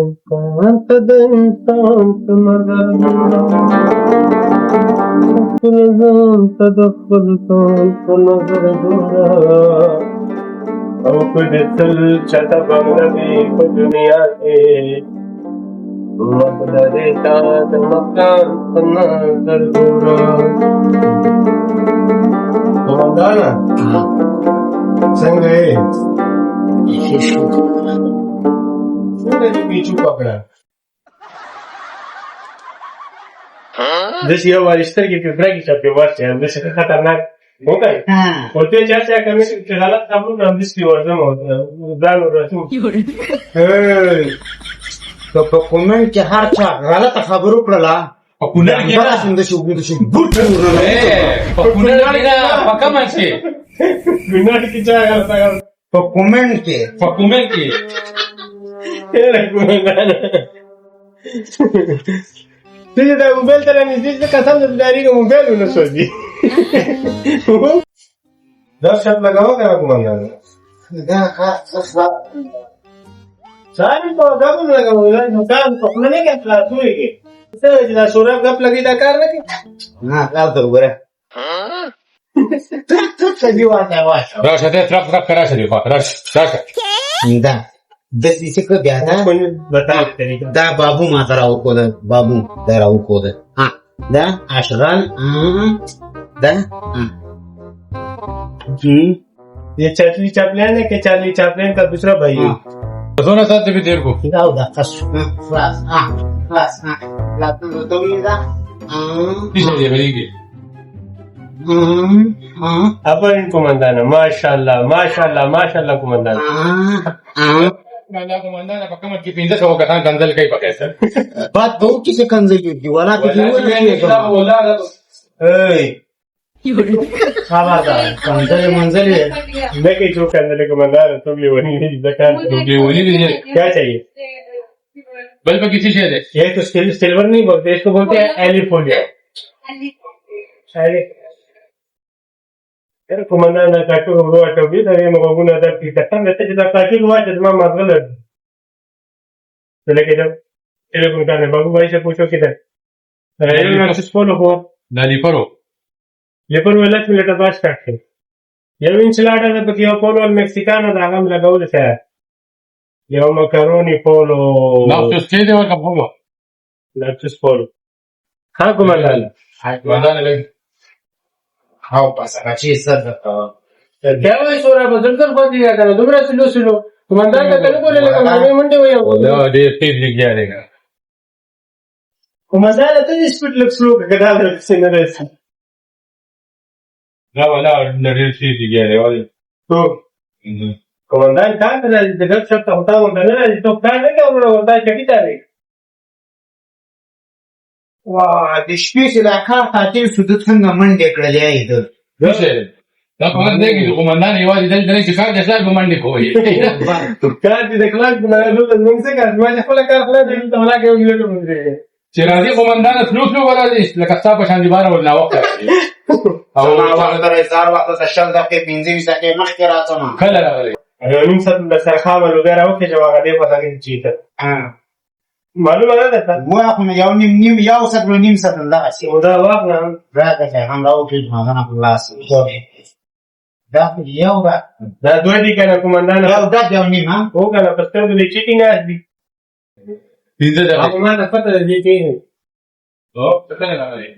انت د انسان په نظر خپل ځان ته د خپل ځان په نظر ګوره او که د تل چاته بنګوي په دنیا کې مه لرې تا د مکان په نظر ګوره. قومندانه څنګه یې؟ څنګه دې پیچو پکړه؟ داسې یو وارې سترګې پرې برګې چپې ورشي همداسې ښه خطرناک وکړې خو ته چا چا کوې چې غلط خبرونه همداسې ورځم او ځان ورسو. که په کمنټ کې هر چا غلطه خبر وکړله په کونړ کې په کونړ کې نه په کمن کې کونړ کې چا غلطه په کمنټ کې په کونړ کې ته چې دا موبایل ته رانږدې شې قسم د ډارېږه موبایل ونه سوځي. دا شرط لګوه که نه قومندانه؟ دا کار ساري په دا به لګوه دا په خوله نه کې خلاصوي کې څه چې دا شوراب ګپ لګوي دا کار نه کوي. نه کار ته وګوره سړي واچوه راشه ته طرف طرف راشه دی خوا راشه دا داسې چې که بیا دا بابو ما ته راوښوده بابو دا راوښوده دا اشغال دا ये Charlie Chaplin है कि चार्ली चैपलिन का दूसरा भाई है. दोनों साथ भी देर को da خلاص خلاص لا تميزه पीछे दे बनेगी अपन कमांडाना माशाल्लाह माशाल्लाह माशाल्लाह कमांडाना गाना कमांडाना पक्का मत की 500 का खान कंजल का ही पका सर बात बहुत किसे कंजल की वाला की बोला ए خبردار کنزل منزل मैं कहीं जो कंजल कमांडाना तुम ये वही नहीं ज़कात ये वही नहीं है क्या चाहिए बल पर किसी शहर है ये तो सिल्वर नहीं बोलते इसको बोलते हैं एलिफोलिया यार कमांडाना काटो रो आटो भी तो ये मगुना दर की कट्टा रहते जितना काटी हुआ जितना मगल तो लेके जाओ चलो कमांडाना बाबू भाई से पूछो किधर रेलवे एक्सेस फॉलो हो नाली परो लेकिन वो लच मिनट बाद स्टार्ट है ये इंसलाटा है तो क्या पोलो और मेक्सिकानो da हम लगाओ जैसे ये मकरोनी पोलो ना तो स्टे दे और कब होगा लच पोलो हाँ कमांडाना कमांडाना लगे हाउ pasará ci सर क्या हुआ इस ओर बदल कर बहुत दिया था दूसरा सिलो सिलो कमांडाना का तेरे को ले लेगा मैं मंडे हुआ बोला दे स्पीड लिख जा देगा कमांडाना तो स्पीड लग स्लो का गधा है से न रहता لا ولا نريد شيء تجاري ولا तो कमांडाना क्या कर रहा है जगह सब होता होता ना तो क्या है क्या होता है क्या क्या है वाह د شپې چې دا کار خاطر شو د څنګه منډې کړلې ایدل څه دا کومه دی چې قومندان یوازې دلته چې کار د اخلاق باندې کوي کار دې د اخلاق باندې نو موږ څه کار ما خپل کار خلاص دې ته ولا کې ویل نو چې راځي قومندان فلوس ولا دې لکه تاسو په شان دی بار ولا وخت او وخت تر 1000 وخت ته شل دقیقې 15 دقیقې مخکې راځم کله راغلی یو نیم ساعت د سرخامه لوګره وکړي چې هغه دې په ځای کې چیته معلومه ده ده مو خو یو نیم یو ساعت و نیم ساعت دا شي دا وخت نه راځه چې هم راوځي ما نه خلاص دا یو دا دوه دي کنه کمانډان یو دا یو نیم ها او کنه پستر دې چیټینګ دي دې دا هغه ما نه پته دې چې او څه نه راغلی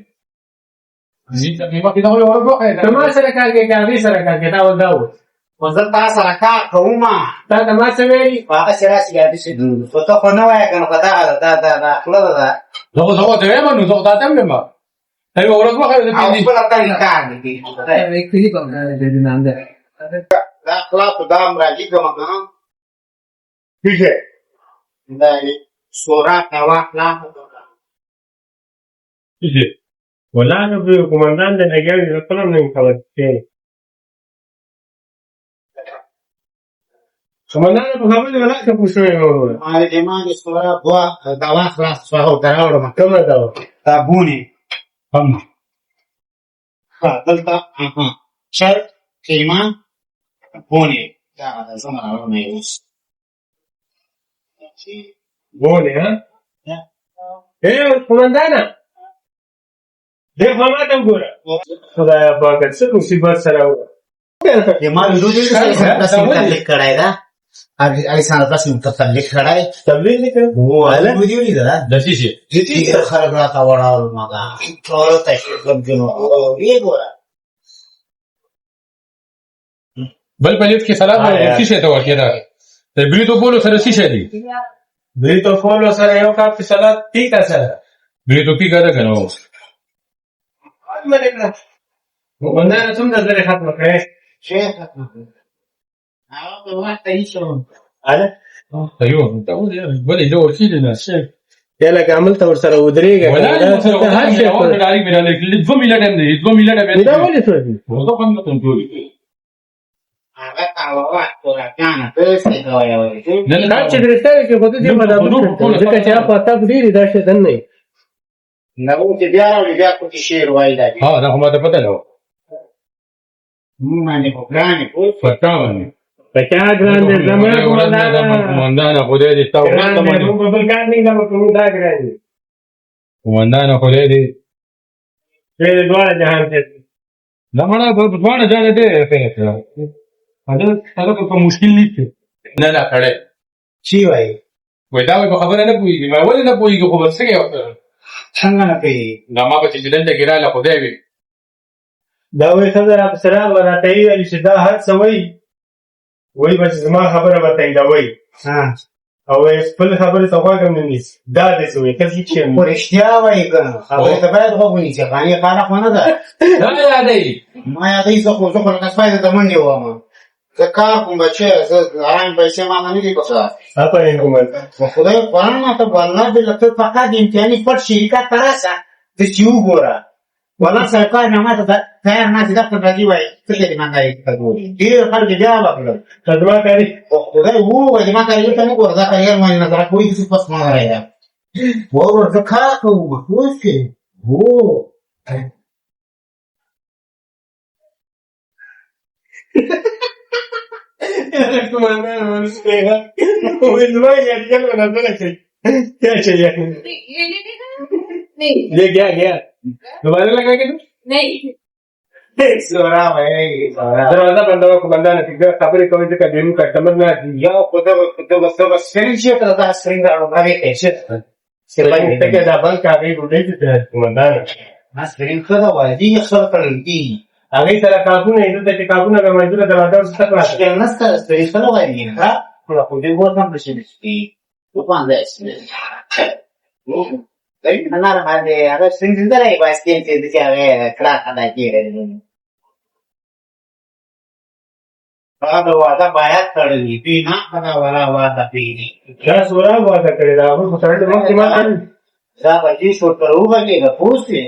زه ته مې په دا یو ورغه تما سره کار کې کاری سره کار کې دا وداو وزه تاسو راکا کومه تا تما سره وی هغه سره سیګار شي په تو خو نه وای کنه پتا دا خپل دا زه ته وایم نو زه تاسو ته ما ای ورغه خو دې او خپل تل کار دي دا کلی کوم دې نام ده دا خلاص دا راځي کومه کنه کیږي دا سورا کا واخلا کیږي ولا نو کمانډان دې لګوي خپل نه خبر شي کمانډان په خبره ولا څه پوښتنه وره ما دې ما دې سورا بوا دا واخلا سوه دراوړم کومه دا تابونی هم دلته شرط قیمه بونی دا زمانه نه یوس بولې ها قومندانه دې خوا ما ته وګوره خدایه پاکه څه مصیبت سره وه ما ویډیو دې تاسو متعلق کړای دا اې سره تاسو متعلق کړای تبلیغ لیکل والا ویډیو لیدل د شي چې خلک راته وړاو ما دا ټول تشکیل کوم یې ګوره بل په دې کې سلام ورته شي ته ورکړه د بریتو بولو سره شي دي بریتو فولو سره یو کاپ صلات ټیکا سره بریتو کې کړه کنه قومندانه څومره زره ختمه کړې شیخ هغه په وخت یې شو اله ايوه ته ولې دا ورشي نه شي یا لکه عمل ته ورسره ودرېږه ولا هر شي په داري مې نه لیکل 2 میلیټ هم دي 2 میلیټ به دا ولې څه دي وو کوم ته ټولې هغه هغه وخت ورکانه څه څه کوي دا چې درسته کې خو دې په دغه ځکه چې په تاسو ډېری دا څه دن نه نو چې بیا راوړي بیا کوم شعر وایي دا ها دا هم ته پته نه مو باندې په ګرانه پتا باندې بچا ګران دې زموږ قومندان خدای دې تاسو ته باندې په بل کار نه دا کوم دا ګران دي قومندان خدای دې دې دواړه جهان ته دا مړه په ځوانه ځان دې فکر هغه په مشکل نشته نه نه کړه چی وایي وای دا په خبره نه پويږي ما ولې نه پويږي خو بس څنګه څنګه نه کوي دا ما په چې دلته کې رااله خدای وي دا وې خبره اب سره ورته یې چې دا هر څه وای بس زما خبره وته دا وای ها او خپل خبره څه واګم نه نیس دا دې سوې کله چې ورشتیا وایي کنه خبره ته باید وګورئ چې غاني خانه خونه ده دا یادې ما یادې زه خو نه سپایده د منډي وامه زه کار کوم بچی زه آرام پیسې ما نه دي پکار اپا کوم خدای قرآن ما ته والله د لکه فقط امتحاني پټ شرکت تراسه ته چې وګوره والله سرکار نه ما ته خیر نه چې دفتر راځي وایي څه دې ما کوي ډېر خلک بیا وکړل خدمت کوي خدای وو ما کوي ته نه ګوره دا کار ما نه درا کوي چې پس ما راځي وو ورته کار کوو اوس کې وو قومندان ورسېږه وې زما یې ډېر ونه کوي क्या चाहिए नहीं ये क्या दोबारा लगा के नहीं सोरा भाई दरवाजा बंद हुआ कुमंदा ने ठीक खबर कभी से कभी कस्टमर ना या खुद बस स्क्रीन शेयर करता है स्क्रीन का अरे कैसे से बंद तक दा बंद का गई गुडे से कुमंदा ना स्क्रीन का वाला जी अक्सर करती आगे तरह काबू नहीं तो ते काबू ना मजदूर दरवाजा उस तक ला que no está स्क्रीन का वाला नहीं है la pude guardar en presencia tú cuando es nada más de a ver sin duda hay bastante de ya ver claro da quiere Ada wada bayat kړی دی نه دا ولا ودا پیری क्या सोरा वादा करे दा वो सर मत सीमा دا بچی شو تر وګړي د پوسې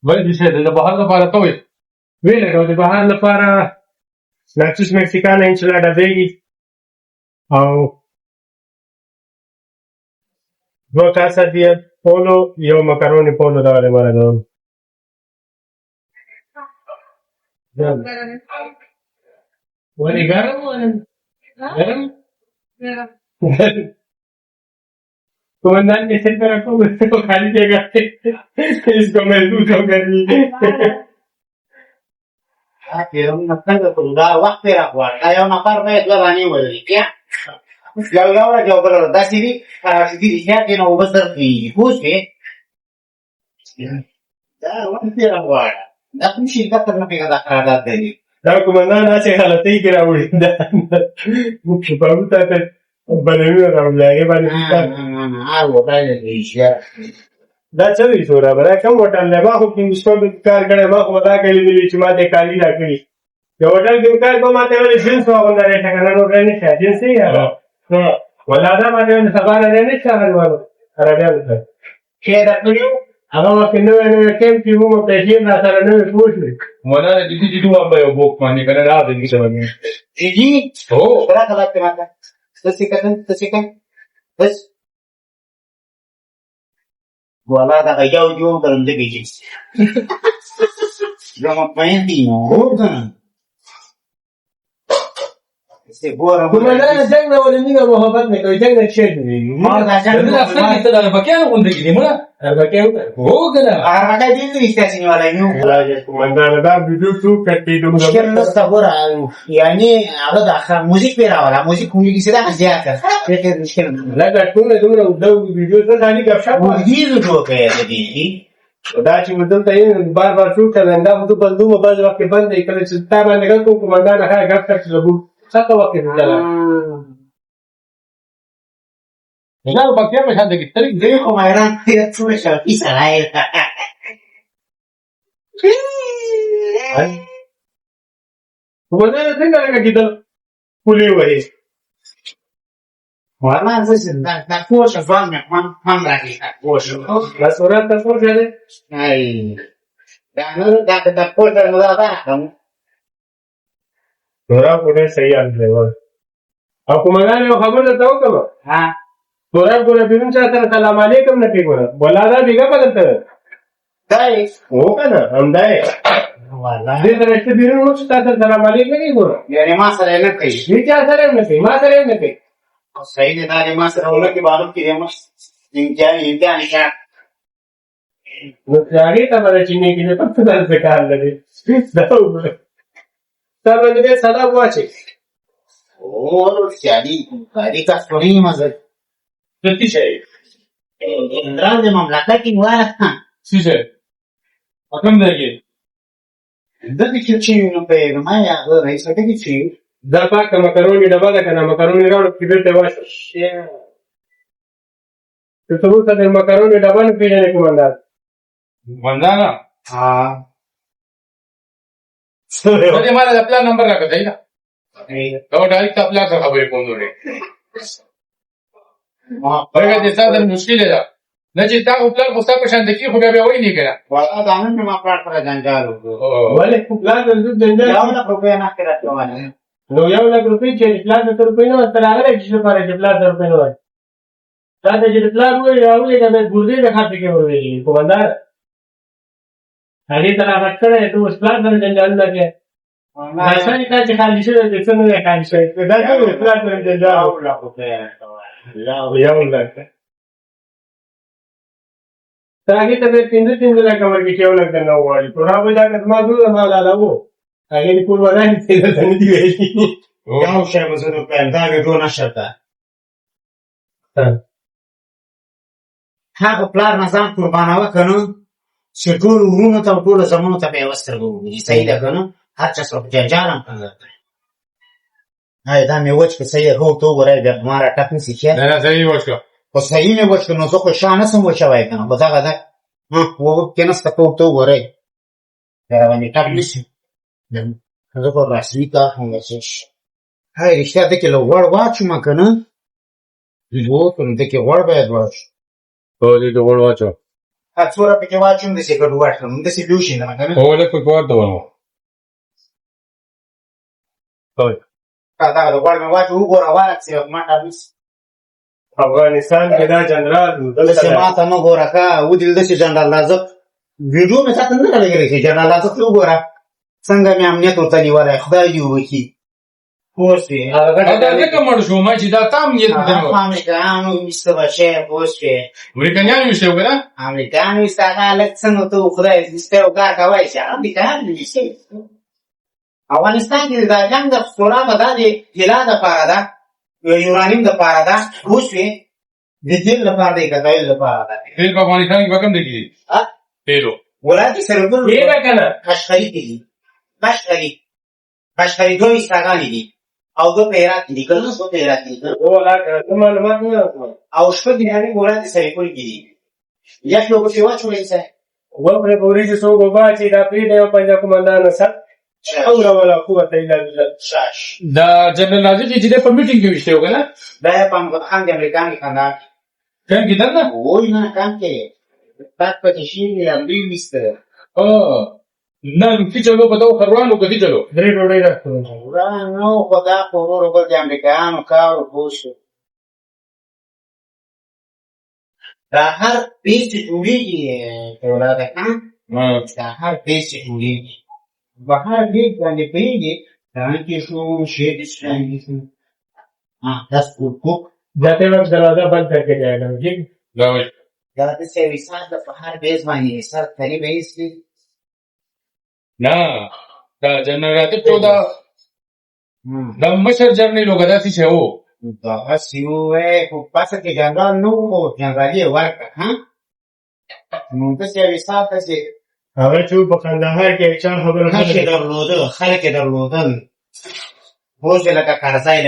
ولې دې شه د بهر لپاره ته وي ویل نو د بهر لپاره ناچوس مکسیکانا انچلاډا دی او دو کاسا دی پولو یو مکرونی پولو دا ولې مړه ده ولې ګرم ګرم comandante se para como esto खाली जगह इसको महसूस हो गई pero no tengo que dar وخت راغوا دا یو نفر به ځواني ولې کیا یو راځو پر داسې دي چې دې چې نو وبسر کی پوښې دا وخت راغوا دا کوم شي دا تر نه پیدا راځي دی دا comandante چې حالتي کې راوړي دا چې په وته ته بلنه راوړي باندې دا څه وی سورا برا کوم هوټل نه ما خو کې مستو کار کړي ما خو دا کړي دي چې ما ته کالی راکړي یو هوټل کې کار کوم ته ولې جنس وغوندې راځي کنه نو غني شه جنس یې ها ولا دا باندې سبا نه نه شه غواړم راځي چې دا کړو هغه وخت نو نه کوم چې مو په دې نه سره نه پوښتنه مولا دې دې دوه په یو بوک باندې کنه راځي چې باندې جی او برا کلاته ماته څه کتن بس Voilà, da eu eu dalam de biji. Jangan main di no. ګوره قومندان جنگ نه ولې موږ محبت نه کوي جنگ نه شي دی ما دا دا جنګ اصل کې ته د بکیانو غونډه کې دی مړه اربکه هو کنه هغه دې دې استاسي نیولای نو قومندان دا ویډیو څو کټې مشکل نشته ګوره یعنی هغه د موزیک پیراوله موزیک کومې کیسه ده زیاته فکر مشکل نه لکه ټول دومره د ویډیو څخه خالي غب شپ دې جوړه دي دا چې مدل ته بار بار شو کړه دا مو په دوه بعد وخت بند کړي چې تا باندې کوم قومندان هغه غب تک لګو څه وخت دی دا بکیا په شان کې تل دې خو مېران ته څو شو کیسه راي قومندان څنګه راګیدل پولی وایي والله زه دا کوښښ ځان مې هم راځي کوښښ مسؤلیت تاسو ورته ay دا نو دا کوښښ نو دا کوم تورا پوره صحیح اندل او قومندان یو خبره ته وکړه ها تورا پوره بیرون چا سره سلام علیکم نه پیګوره بولا دا دیګه بدلته دای هو کنه هم دای والله دې سره چې بیرون نو چا سره سلام علیکم نه ګوره یعنی ما سره نه کوي دې چا سره نه کوي ما سره نه کوي صحیح دی دا ما سره ولکه باندې کې مش امتحان ښه نو ځاګه ته باندې چې نه کېږي په څه ځل کار لري دا وګوره تا باندې سلام واچي او سیادي کاری کا سوري مزه کتی شي اندران د مملکت واره سیسه کوم دی د دې چې نو په ما یا رئیس ته کې چې دا پاکه مکرونی ډبه ده کنه مکرونی راوړ کې بیرته واشه ته څو ته د مکرونی ډبه نه پیژنې قومندان وندانا ها دې مال د خپل نمبر راکړه دی دا ډایرکټ خپل سره خبرې کوم دوی ما هغه دې څه مشکل ده نه چې تا خپل غوسه په شان دکی خو بیا وای نه کړه والله دا نن ما پلاټ پر جنجال وکړو ولې پلان د جنجال یو نه روپیا نه کړه روانه نو 1 لک روپۍ چې پلان د روپۍ نه تر هغه چې لپاره چې پلان د روپۍ نه وای دا چې پلان وای راولې دا ګورځي د خاطر کې وروي قومندان هغه تر هغه کړه ته اوس پلان د جنجال نه کې دا څنګه چې خالي شوی د څنګه نه خالي شوی دا چې پلان د جنجال یو لک روپیا یو لک هغه ته 3 لک ورکړي چې یو لک نه وایي پرابه دا کډما دوه ما لاله هغه په ورانه څه ده نه دی ویلي یو شی مزه په دا ویډیو نشته هغه پلان نظام قرباناوه کنه چې ټول ورونو ته ټول زمونو ته به وسترګو دي صحیح ده کنه هر چا سره جنجالم کنه هاي دا مې وڅ په صحیح هو تو غره د مارا ټاکنه سیخه نه نه صحیح وشو په صحیح مې وڅ نو زه خو شانه سم وچوي کنه په دا غدا وو کنه ستو تو غره دا باندې ټاکنه سي زه په راسي کا هم شش هاي رښتیا ده کې لو ور واچو ما کنه وو ته ده کې ور باید واچ او دې ډول واچو هڅوره په کې واچوم د څه ګډ واچوم د څه بیوشي نه کنه او له په کوړ ته ونه دا د ور مې واچو وګوره واچي ما تاسو افغانستان کې دا جنرال دلته ما ته نو ګوره کا و دې د څه جنرال لازم ویډیو مې تاسو نه لګري چې جنرال لازم وګوره څنګه مې امنیت ورته نیولای خدای دې وکړي پوسټي دا څنګه مړ شو ما چې دا تام نیت درو امریکانو مست بشه پوسټي امریکایانو یې شو کنه امریکانو استعمال څنګه ته خدای دې ستو کا کوي چې امریکانو دې افغانستان کې دا جنگ د سورا په دې هلال لپاره دا یورانیم لپاره دا پوسټي د دې لپاره دی کله لپاره دا تیل په افغانستان کې وکم دی تیلو ولادي سره ګل یې کنه قشقری دي قشقری دوی استغانی دي او دو پیرات دي کله څو پیرات دي او لا که معلومات نه او شپه دي هغه ولادي سره کول دي یا څو په واچو لسه و په پوری چې څو غوا چې دا پری دی په ځکه قومندان سره او ولا قوت الا بالله شاش دا جنرال ناظر چې په میټینګ کې وشته وکړه دا په خان د امریکایي خاندان څنګه کیدل نه وای نه کام کې پات پاتې شي امري مستر او نه کی چلو په دوه خروانو کې چلو درې ډوډۍ راځو نو خدا په ورو بل د امریکایانو کار وشو دا هر پیس جوړیږي ولاده دا هر پیس جوړیږي بهر دې باندې پیږي رنگی شو شیدش رنگی شو دست کوک जाते वक्त दरवाजा बंद करके जाएगा ठीक गावाची. دا د سرویسان د په هر بیز باندې سر قریب ایسي ना دا जनरेटर तो دا مشر جرنی لوګه داسې شی وو. دا اسی وې په پاسه کې جنگال نو او جنگالي ورکړه ها نو د سرویسان ته چې هغه چې په کندهار کې چا خبره خلک درلودل اوس لکه قرضای